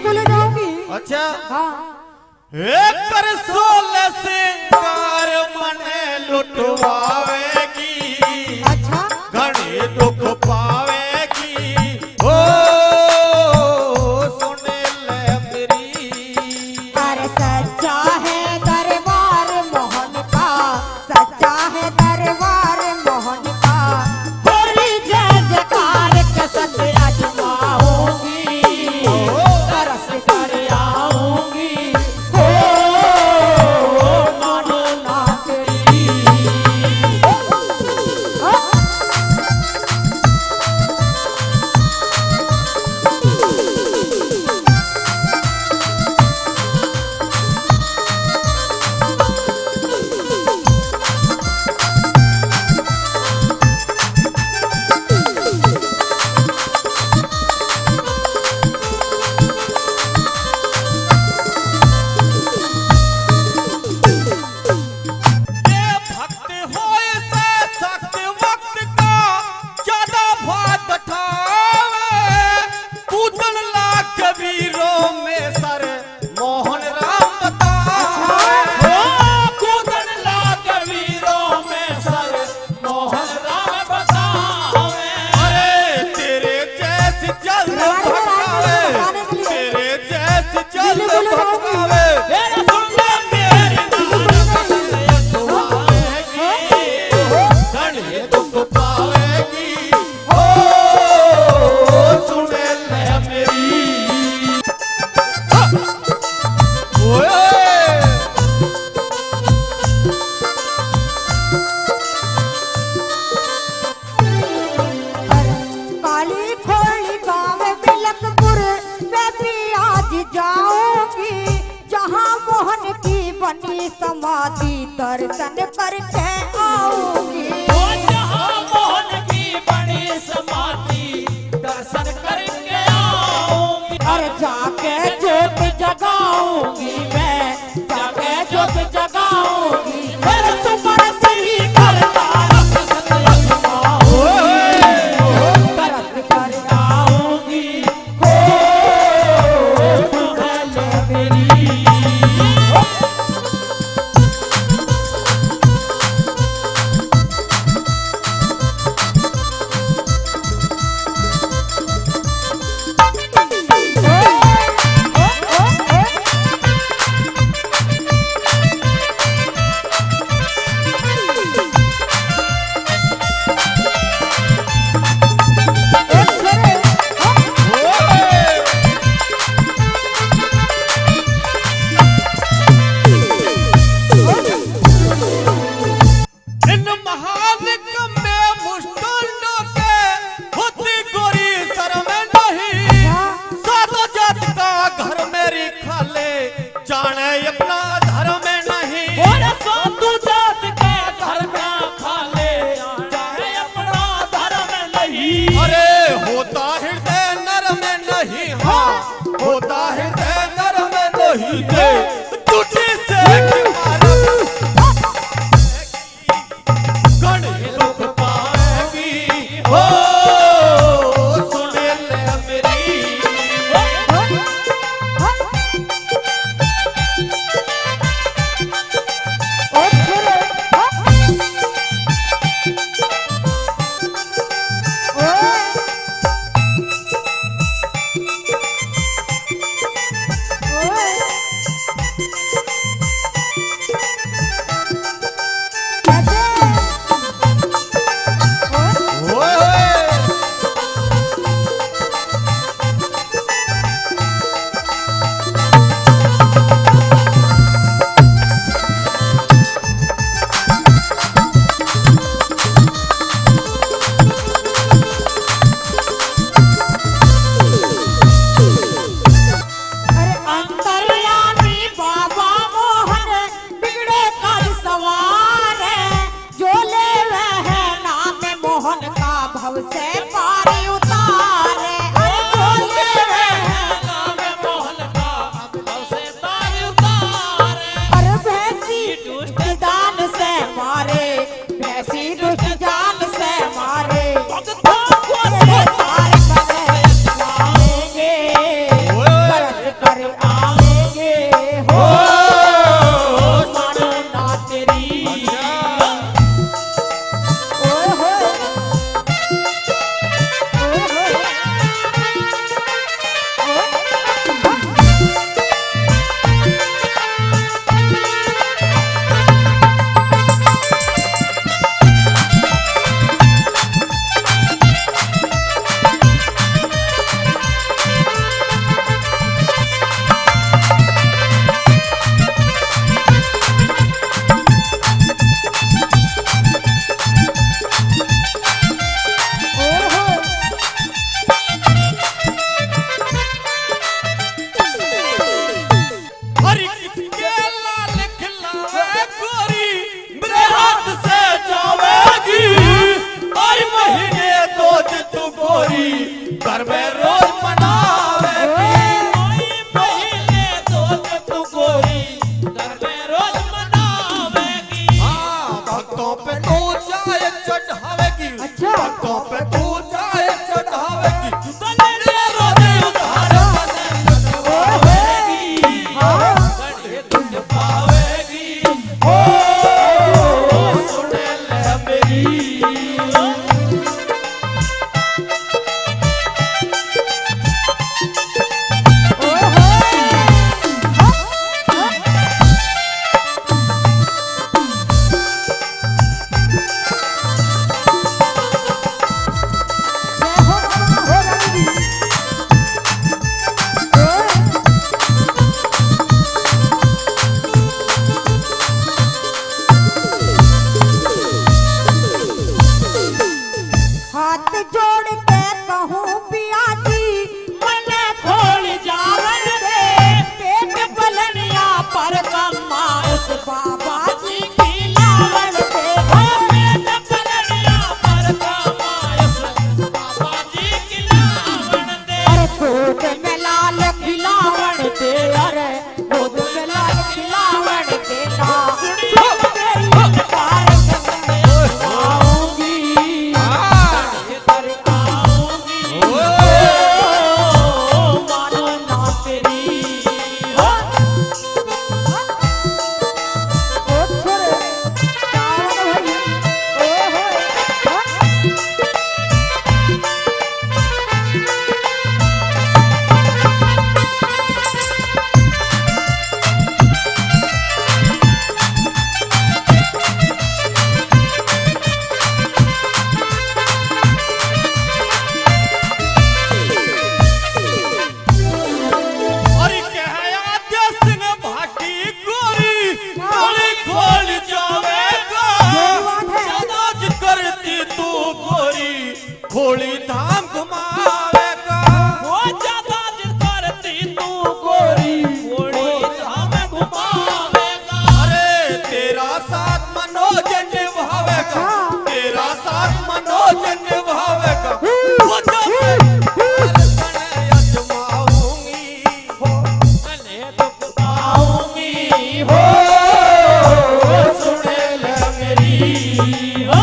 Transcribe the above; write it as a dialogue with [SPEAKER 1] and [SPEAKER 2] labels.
[SPEAKER 1] बिल्कुल जाऊंगी।
[SPEAKER 2] अच्छा
[SPEAKER 1] हाँ
[SPEAKER 2] एक कर सोले सिंगार मने लुटवावेगी।
[SPEAKER 1] अच्छा
[SPEAKER 2] घड़ी दुख पावेगी ओ सुन ले मेरी।
[SPEAKER 1] अरे सच्चा है दरबार मोहन का, सच्चा है दरबार मोहन का। होली जय जयकार कसक अजमाऊंगी, तरस कर आऊंगी हो मानो ना तेरी। समाधि दर्शन करके आऊंगी।
[SPEAKER 3] जहाँ मोहन की बड़ी समाधि दर्शन करके आऊंगी।
[SPEAKER 1] और जाके ज्योत जगाऊंगी मैं, जाके ज्योत जगाऊंगी। मेरे सुमर सही करता तरस कर आऊंगी हो सुन ले मेरी।
[SPEAKER 2] होता है नर में नहीं दे टूटी से गण भक्तों पे ऊंचाई चढ़ावेगी
[SPEAKER 1] अच्छा।
[SPEAKER 2] भक्तों पे ऊंचाई चढ़ावेगी
[SPEAKER 3] तने रोजे उधार बनवावेगी
[SPEAKER 1] हाँ।
[SPEAKER 3] गणे तुझ पावेगी ओ सुन ले मेरी
[SPEAKER 1] हाथ जोड़ के कहूँ पिया जी
[SPEAKER 3] मने खोल जावन दे
[SPEAKER 1] पेट पलनिया पर कम्मा उस बाबा जी की लावन दे
[SPEAKER 3] पेट पलनिया पर कमायस बाबा जी की लावन दे
[SPEAKER 1] अरे गोद में लाल खिलावन दे अरे गोद में लाल खिलावन दे ना
[SPEAKER 3] सुनियो
[SPEAKER 1] मेरी पुकार आऊंगी
[SPEAKER 3] कर आऊंगी
[SPEAKER 1] ओ मानो ना तेरी ओ छोरे सावन भई ओ
[SPEAKER 2] अरे कहया सिंह भाटी गोरी गोली खोल जावेगा सदाज करती तू गोरी खोली धाम घुमावेगा
[SPEAKER 3] वो ज्यादा जिद करती तू गोरी गोरी धाम घुमावेगा
[SPEAKER 2] अरे तेरा साथ मनोज निभावेगा तेरा साथ मनोज निभावेगा वो जब दर्शन अजमाऊंगी
[SPEAKER 3] तने दुख पाऊंगी हो सुन ले मेरी हो